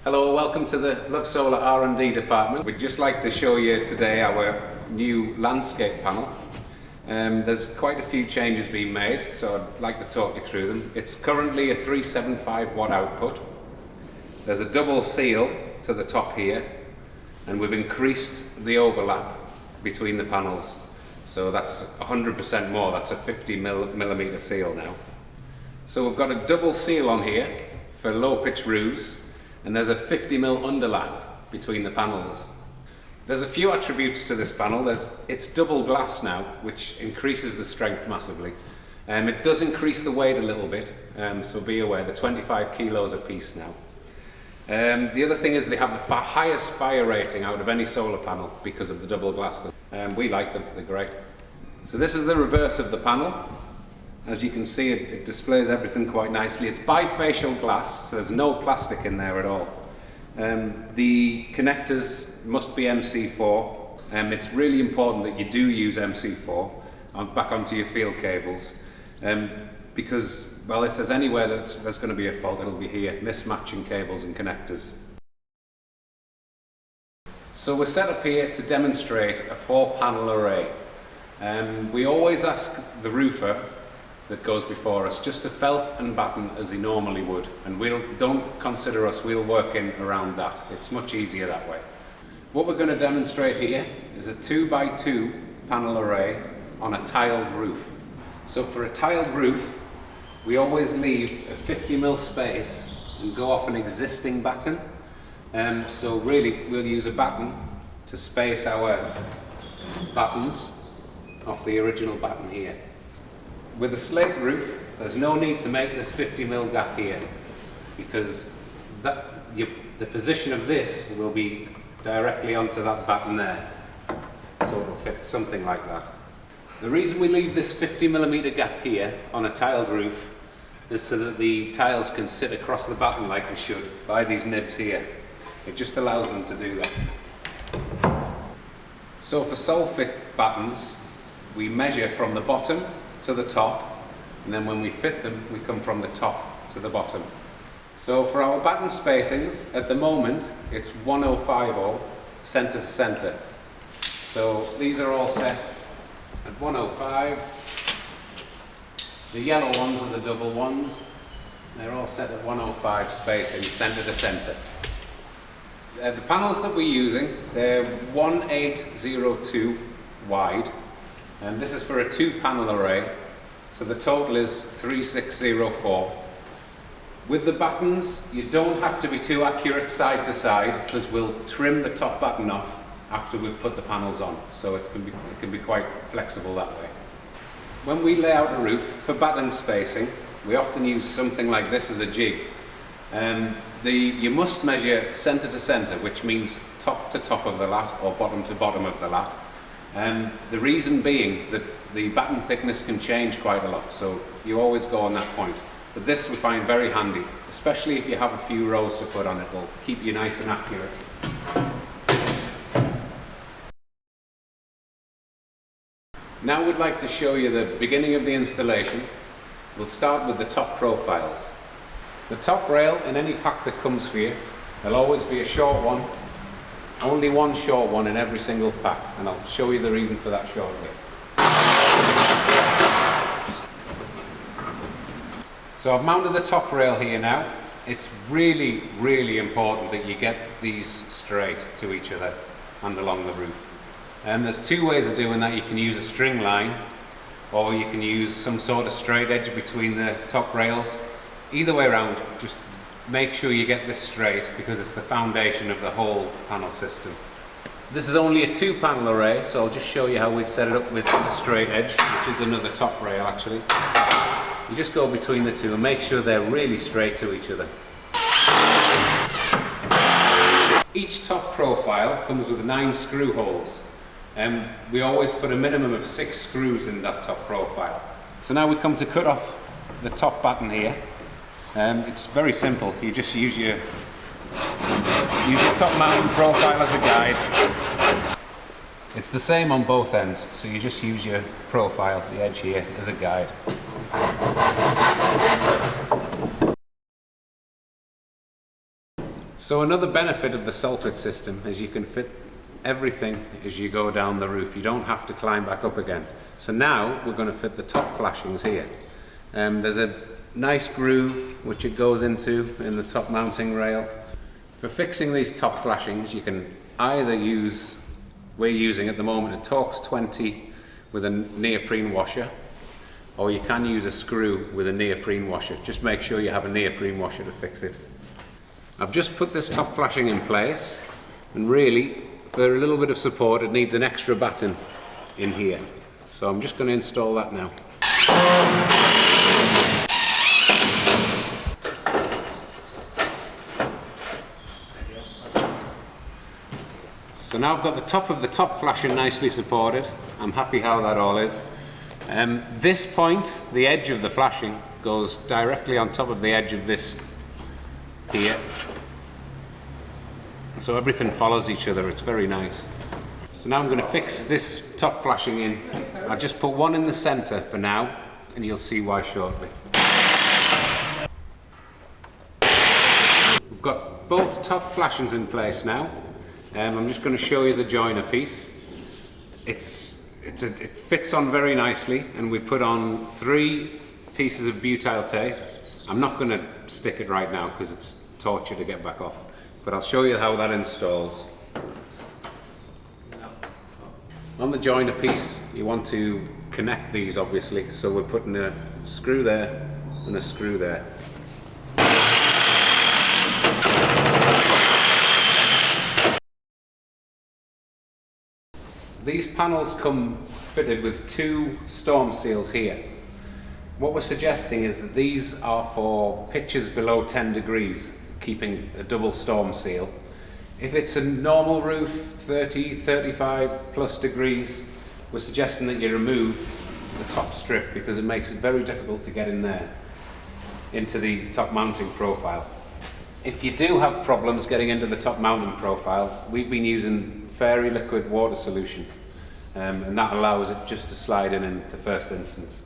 Hello, welcome to the Love Solar R&D department. We'd just like to show you today our new landscape panel. There's quite a few changes being made, so I'd like to talk you through them. It's currently a 375 watt output. There's a double seal to the top here, and we've increased the overlap between the panels. So that's 100% more, that's a 50 millimeter seal now. So we've got a double seal on here for low pitch roofs, and there's a 50 mm underlap between the panels. There's a few attributes to this panel. It's double glass now, which increases the strength massively. It does increase the weight a little bit, so be aware, they're 25 kilos a piece now. The other thing is they have the highest fire rating out of any solar panel because of the double glass. We like them, they're great. So this is the reverse of the panel. As you can see, it displays everything quite nicely. It's bifacial glass, so there's no plastic in there at all. The connectors must be MC4. It's really important that you do use MC4 back onto your field cables, because, well, if there's anywhere there's going to be a fault, it'll be here, mismatching cables and connectors. So we're set up here to demonstrate a 4-panel array. We always ask the roofer that goes before us just to felt and batten as he normally would, and don't consider us, we'll work in around that. It's much easier that way. What we're going to demonstrate here is a 2x2 panel array on a tiled roof. So for a tiled roof, we always leave a 50 mm space and go off an existing batten. So really we'll use a batten to space our battens off the original batten here. With a slate roof, there's no need to make this 50 mm gap here, because the position of this will be directly onto that batten there, so it'll fit something like that. The reason we leave this 50 mm gap here on a tiled roof is so that the tiles can sit across the batten like they should by these nibs here. It just allows them to do that. So for Solfit battens, we measure from the bottom to the top, and then when we fit them, we come from the top to the bottom. So for our batten spacings, at the moment, it's 1050 center to center. So these are all set at 105. The yellow ones are the double ones. They're all set at 105 spacing, center to center. The panels that we're using, they're 1802 wide. And this is for a 2-panel array, so the total is 3604. With the battens, you don't have to be too accurate side to side, because we'll trim the top batten off after we've put the panels on, so it can be quite flexible that way. When we lay out a roof for batten spacing, we often use something like this as a jig. You must measure center to center, which means top to top of the lat or bottom to bottom of the lat. The reason being that the batten thickness can change quite a lot, so you always go on that point. But this we find very handy, especially if you have a few rows to put on it. It'll keep you nice and accurate. Now we'd like to show you the beginning of the installation. We'll start with the top profiles. The top rail in any pack that comes for you, there'll always be a short one. Only one short one in every single pack, and I'll show you the reason for that shortly. So I've mounted the top rail here now. It's really, really important that you get these straight to each other and along the roof. And there's two ways of doing that. You can use a string line, or you can use some sort of straight edge between the top rails. Either way around, just make sure you get this straight, because it's the foundation of the whole panel system. This is only a 2-panel array, so I'll just show you how we'd set it up with a straight edge, which is another top rail actually. You just go between the two and make sure they're really straight to each other. Each top profile comes with 9 screw holes, and we always put a minimum of 6 screws in that top profile. So now we come to cut off the top batten here. It's very simple. You just use your top mounting profile as a guide. It's the same on both ends, so you just use your profile, the edge here, as a guide. So another benefit of the Solfit system is you can fit everything as you go down the roof. You don't have to climb back up again. So now we're going to fit the top flashings here. There's a nice groove which it goes into in the top mounting rail. For fixing these top flashings, you can either use, we're using at the moment a Torx 20 with a neoprene washer, or you can use a screw with a neoprene washer. Just make sure you have a neoprene washer to fix it. I've just put this top flashing in place, and really for a little bit of support it needs an extra batten in here. So I'm just going to install that now. So now I've got the top of the top flashing nicely supported. I'm happy how that all is. This point, the edge of the flashing, goes directly on top of the edge of this here. So everything follows each other, it's very nice. So now I'm going to fix this top flashing in. I'll just put one in the centre for now, and you'll see why shortly. We've got both top flashings in place now. I'm just going to show you the joiner piece. It fits on very nicely, and we put on 3 pieces of butyl tape. I'm not going to stick it right now because it's torture to get back off, but I'll show you how that installs. On the joiner piece, you want to connect these obviously, so we're putting a screw there and a screw there. These panels come fitted with 2 storm seals here. What we're suggesting is that these are for pitches below 10 degrees, keeping a double storm seal. If it's a normal roof, 30, 35 plus degrees, we're suggesting that you remove the top strip because it makes it very difficult to get in there, into the top mounting profile. If you do have problems getting into the top mounting profile, we've been using Fairy liquid water solution, and that allows it just to slide in the first instance.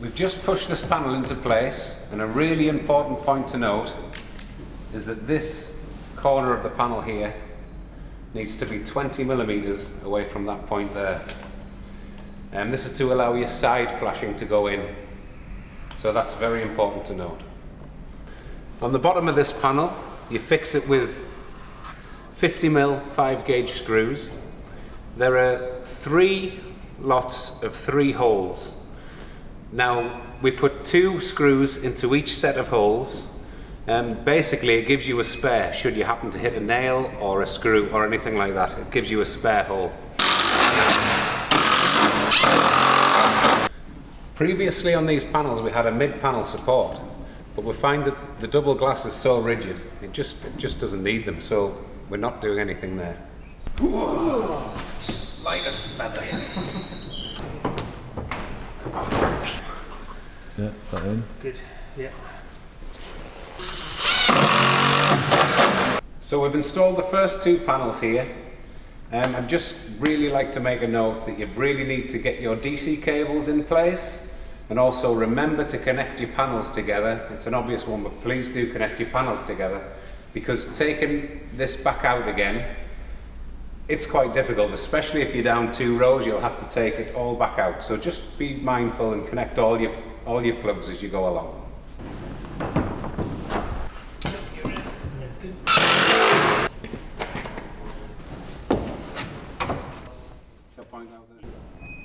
We've just pushed this panel into place, and a really important point to note is that this corner of the panel here needs to be 20 millimeters away from that point there. And this is to allow your side flashing to go in. So that's very important to note. On the bottom of this panel, you fix it with 50mm 5-gauge screws. There are 3 lots of 3 holes. Now, we put 2 screws into each set of holes. Basically it gives you a spare should you happen to hit a nail or a screw or anything like that. It gives you a spare hole. Previously on these panels we had a mid-panel support, but we find that the double glass is so rigid it just doesn't need them, so we're not doing anything there. Light as feather. Yeah, that in. Good, yeah. So we've installed the first 2 panels here. I'd just really like to make a note that you really need to get your DC cables in place, and also remember to connect your panels together. It's an obvious one, but please do connect your panels together, because taking this back out again, it's quite difficult, especially if you're down 2 rows. You'll have to take it all back out. So just be mindful and connect all your plugs as you go along.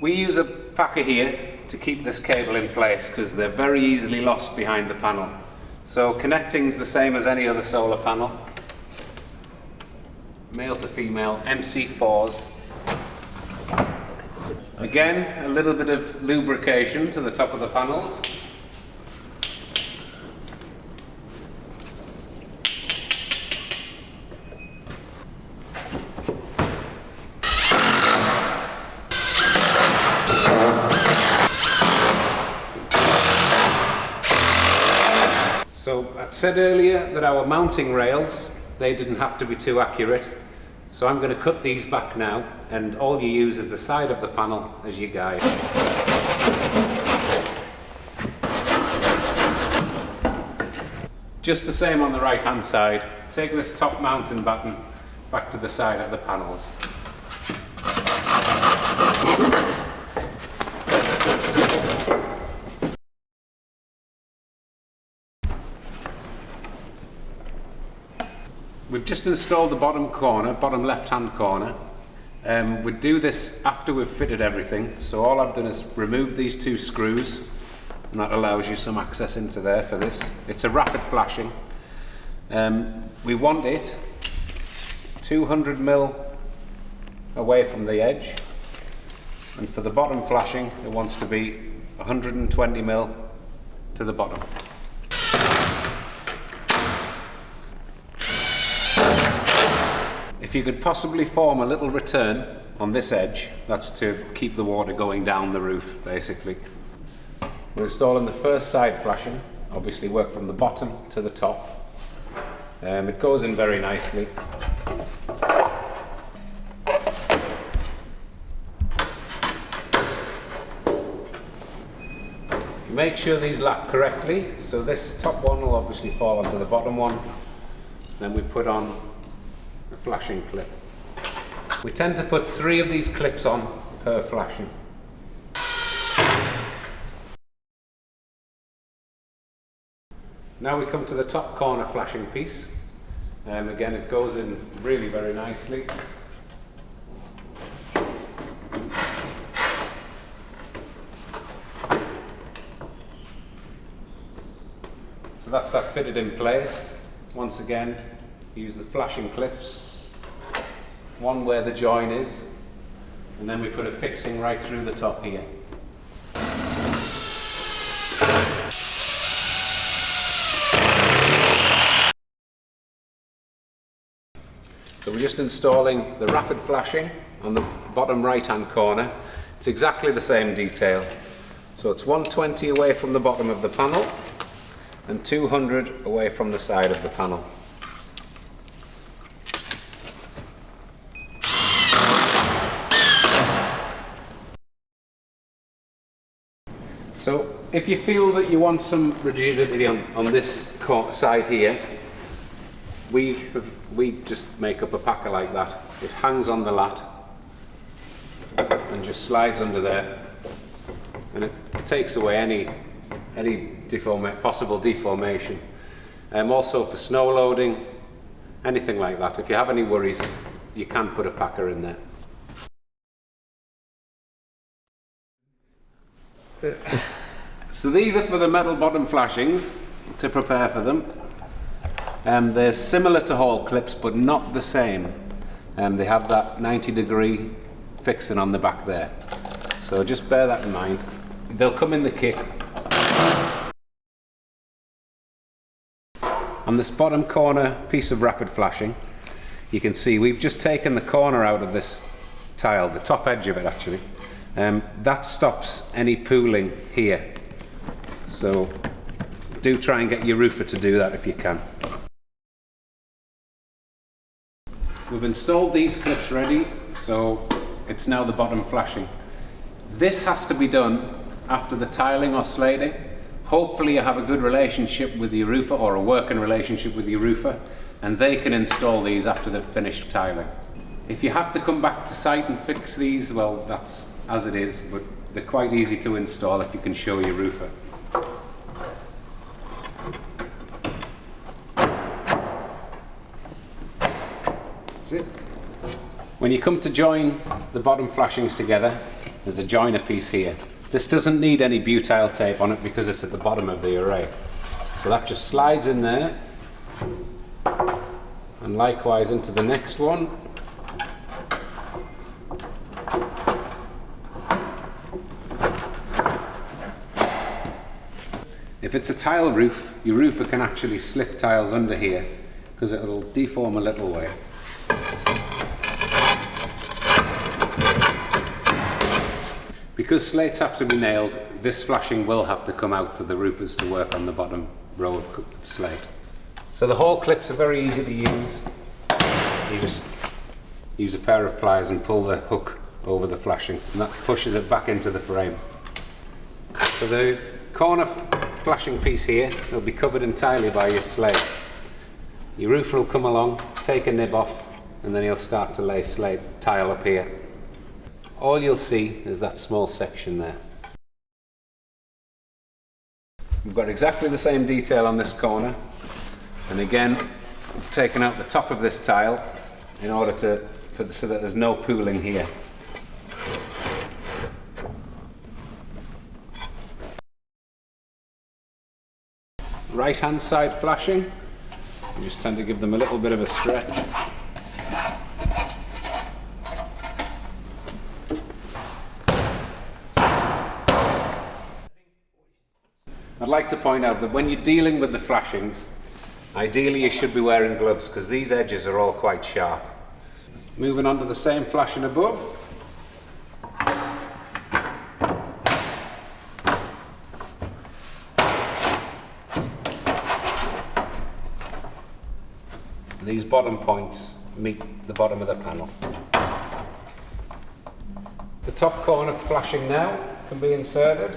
We use a packer here to keep this cable in place because they're very easily lost behind the panel. So connecting is the same as any other solar panel. Male to female, MC4s. Again, a little bit of lubrication to the top of the panels. said earlier that our mounting rails, they didn't have to be too accurate. So I'm going to cut these back now, and all you use is the side of the panel as your guide. Just the same on the right hand side. Take this top mounting batten back to the side of the panels. We've just installed the bottom corner, bottom left hand corner. We'd do this after we've fitted everything, so all I've done is remove these two screws, and that allows you some access into there for this. It's a rapid flashing. We want it 200mm away from the edge, and for the bottom flashing it wants to be 120mm to the bottom. If you could possibly form a little return on this edge, that's to keep the water going down the roof basically. We're installing the first side flashing, obviously work from the bottom to the top. It goes in very nicely. Make sure these lap correctly, so this top one will obviously fall onto the bottom one. Then we put on a flashing clip. We tend to put 3 of these clips on per flashing. Now we come to the top corner flashing piece. Again, it goes in really very nicely. So that's that fitted in place. Once again, use the flashing clips. One where the join is, and then we put a fixing right through the top here. So we're just installing the rapid flashing on the bottom right hand corner. It's exactly the same detail. So it's 120 away from the bottom of the panel and 200 away from the side of the panel. So if you feel that you want some rigidity on this side here, we just make up a packer like that. It hangs on the lat and just slides under there, and it takes away any possible deformation. Also for snow loading, anything like that. If you have any worries, you can put a packer in there. So these are for the metal bottom flashings to prepare for them. They're similar to hall clips, but not the same. They have that 90-degree fixing on the back there. So just bear that in mind. They'll come in the kit. On this bottom corner piece of rapid flashing, you can see we've just taken the corner out of this tile, the top edge of it actually. That stops any pooling here. So do try and get your roofer to do that if you can. We've installed these clips ready, so it's now the bottom flashing. This has to be done after the tiling or slating. Hopefully you have a good relationship with your roofer, or a working relationship with your roofer, and they can install these after they've finished tiling. If you have to come back to site and fix these, well, that's as it is, but they're quite easy to install if you can show your roofer. That's it. When you come to join the bottom flashings together, there's a joiner piece here. This doesn't need any butyl tape on it because it's at the bottom of the array. So that just slides in there, and likewise into the next one. If it's a tile roof, your roofer can actually slip tiles under here because it'll deform a little way. Because slates have to be nailed, this flashing will have to come out for the roofers to work on the bottom row of slate. So the hole clips are very easy to use. You just use a pair of pliers and pull the hook over the flashing, and that pushes it back into the frame. So the corner flashing piece here will be covered entirely by your slate. Your roofer will come along, take a nib off, and then he'll start to lay slate tile up here. All you'll see is that small section there. We've got exactly the same detail on this corner, and again we've taken out the top of this tile in order so that there's no pooling here. Right hand side flashing, you just tend to give them a little bit of a stretch. I'd like to point out that when you're dealing with the flashings, ideally you should be wearing gloves because these edges are all quite sharp. Moving on to the same flashing above. These bottom points meet the bottom of the panel. The top corner flashing now can be inserted.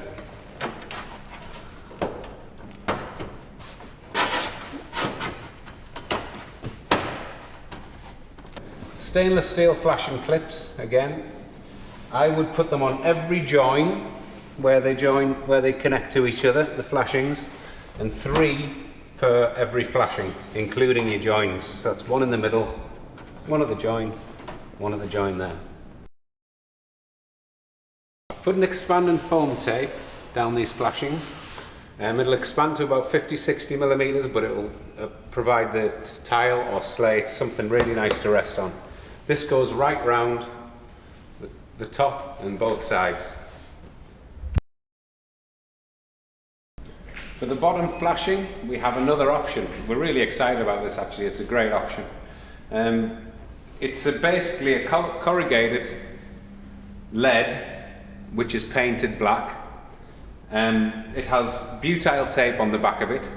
Stainless steel flashing clips, again, I would put them on every join where they connect to each other, the flashings, and 3 per every flashing, including your joins. So that's 1 in the middle, 1 at the join, 1 at the join there. Put an expanding foam tape down these flashings. It'll expand to about 50-60 millimeters, but it'll provide the tile or slate something really nice to rest on. This goes right round the top and both sides. For the bottom flashing, we have another option. We're really excited about this actually, it's a great option. It's basically a corrugated lead which is painted black. It has butyl tape on the back of it,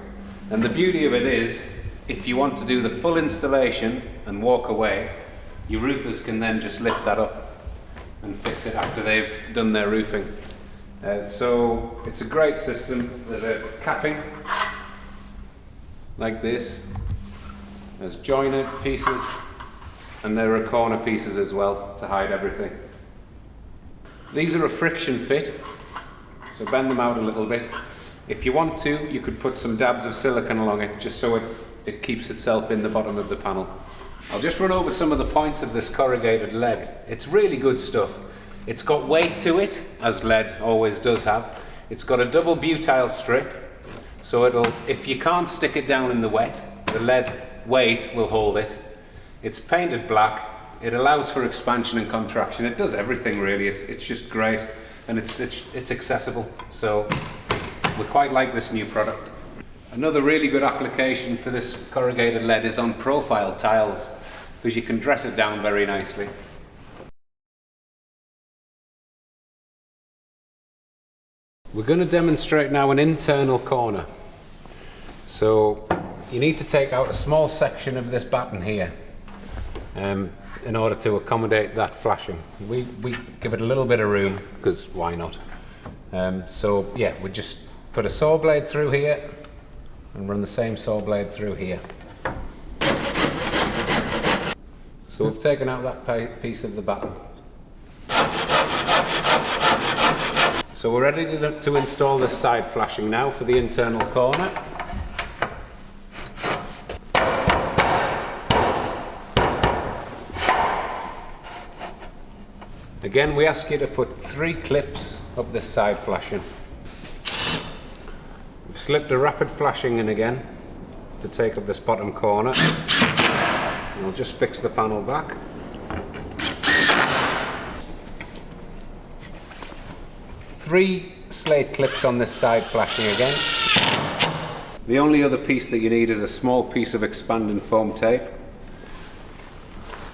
and the beauty of it is if you want to do the full installation and walk away, your roofers can then just lift that up and fix it after they've done their roofing. So it's a great system. There's a capping like this, there's joiner pieces, and there are corner pieces as well to hide everything. These are a friction fit, so bend them out a little bit. If you want to, you could put some dabs of silicone along it just so it keeps itself in the bottom of the panel. I'll just run over some of the points of this corrugated lead. It's really good stuff. It's got weight to it, as lead always does have. It's got a double butyl strip, so if you can't stick it down in the wet, the lead weight will hold it. It's painted black. It allows for expansion and contraction. It does everything really. It's just great, and it's accessible. So we quite like this new product. Another really good application for this corrugated lead is on profile tiles, because you can dress it down very nicely. We're going to demonstrate now an internal corner. So you need to take out a small section of this batten here in order to accommodate that flashing. We give it a little bit of room because why not? So yeah, we just put a saw blade through here and run the same saw blade through here. So we've taken out that piece of the batten. So we're ready to install this side flashing now for the internal corner. Again, we ask you to put 3 clips up this side flashing. We've slipped a rapid flashing in again to take up this bottom corner. And I'll just fix the panel back. Three slate clips on this side flashing again. The only other piece that you need is a small piece of expanding foam tape.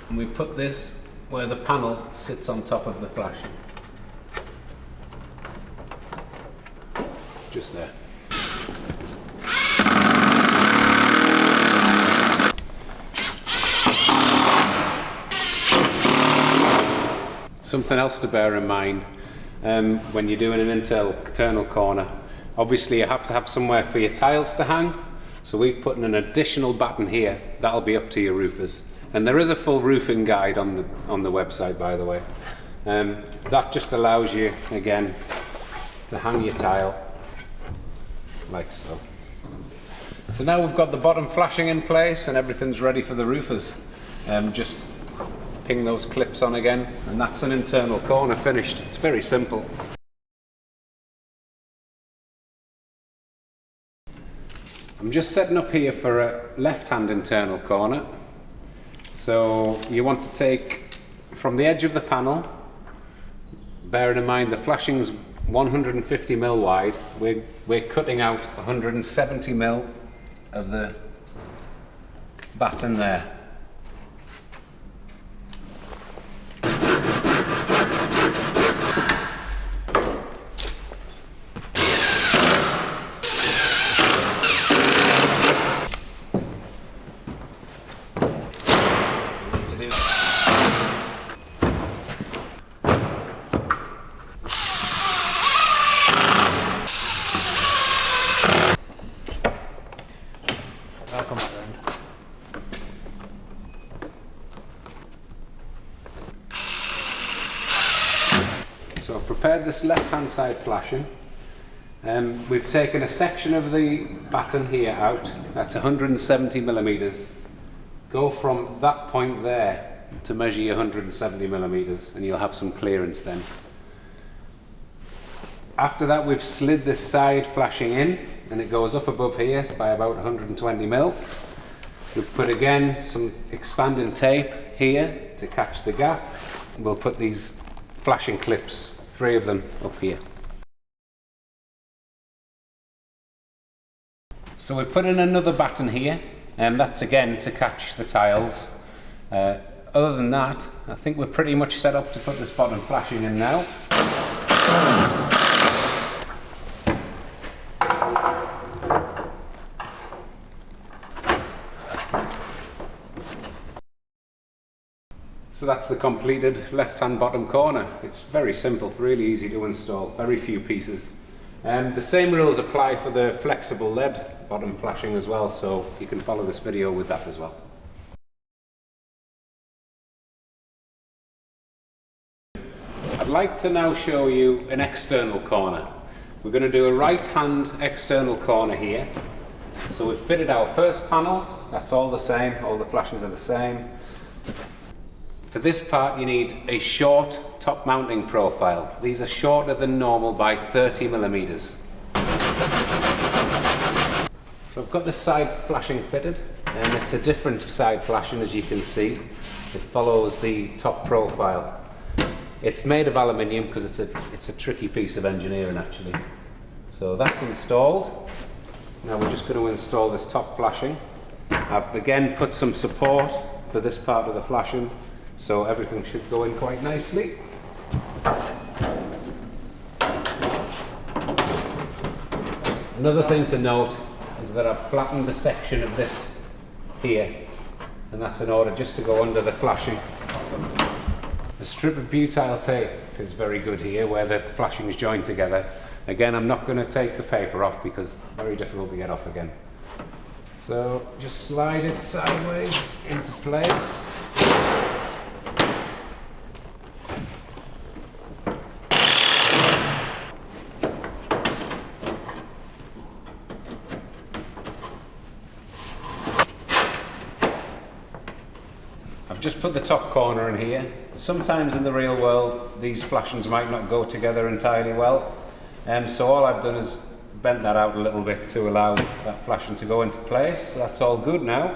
And we put this where the panel sits on top of the flashing. Just there. something else to bear in mind when you're doing an internal corner. Obviously you have to have somewhere for your tiles to hang, so we've put in an additional batten here. That'll be up to your roofers, and there is a full roofing guide on the website, by the way. That just allows you again to hang your tile like so. So now we've got the bottom flashing in place and everything's ready for the roofers. Just ping those clips on again, and that's an internal corner finished. It's very simple. I'm just setting up here for a left-hand internal corner. So you want to take from the edge of the panel, bearing in mind the flashing's 150 mm wide, we're cutting out 170 mm of the batten there. So I've prepared this left-hand side flashing. We've taken a section of the batten here out. That's 170 mm. Go from that point there to measure your 170 mm, and you'll have some clearance then. After that, we've slid this side flashing in, and it goes up above here by about 120 mm. We've put again some expanding tape here to catch the gap. We'll put these flashing clips, 3 of them, up here. So we put in another batten here, and that's again to catch the tiles. Other than that, I think we're pretty much set up to put this bottom flashing in now. So that's the completed left-hand bottom corner. It's very simple, really easy to install, very few pieces. The same rules apply for the flexible lead bottom flashing as well, so you can follow this video with that as well. I'd like to now show you an external corner. We're going to do a right-hand external corner here. So we've fitted our first panel, that's all the same, all the flashings are the same. For this part you need a short top mounting profile. These are shorter than normal by 30 mm. So I've got this side flashing fitted, and it's a different side flashing, as you can see. It follows the top profile. It's made of aluminium because it's a tricky piece of engineering actually. So that's installed. Now we're just going to install this top flashing. I've again put some support for this part of the flashing, so everything should go in quite nicely. Another thing to note is that I've flattened the section of this here, and that's in order just to go under the flashing. The strip of butyl tape is very good here where the flashing is joined together. Again, I'm not going to take the paper off because it's very difficult to get off again. So just slide it sideways into place. I've just put the top corner in here. Sometimes in the real world these flashings might not go together entirely well, so all I've done is bent that out a little bit to allow that flashing to go into place. So that's all good now.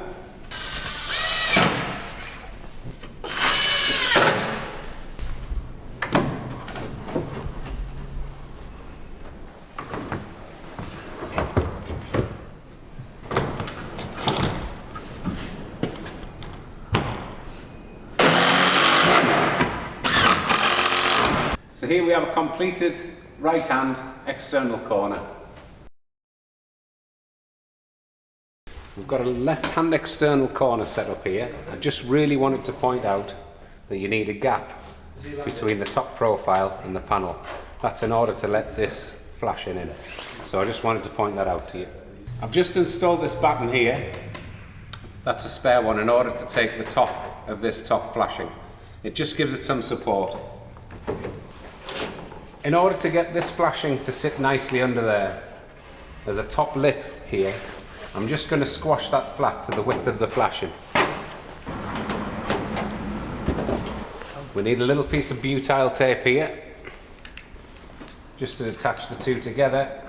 So here we have a completed right-hand external corner. We've got a left-hand external corner set up here. I just really wanted to point out that you need a gap between the top profile and the panel. That's in order to let this flashing in. So I just wanted to point that out to you. I've just installed this batten here. That's a spare one in order to take the top of this top flashing. It just gives it some support. In order to get this flashing to sit nicely under there, there's a top lip here. I'm just going to squash that flat to the width of the flashing. We need a little piece of butyl tape here, just to attach the two together.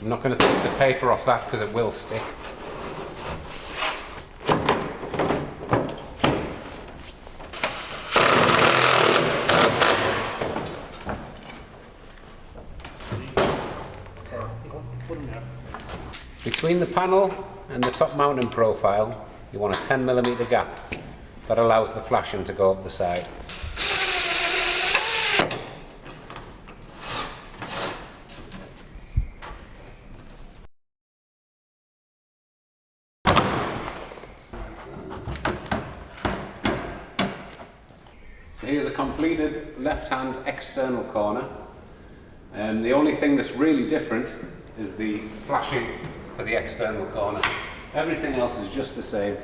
I'm not going to take the paper off that because it will stick. Between the panel and the top mounting profile, you want a 10mm gap. That allows the flashing to go up the side. So here's a completed left-hand external corner. The only thing that's really different is the flashing for the external corner. Everything else is just the same.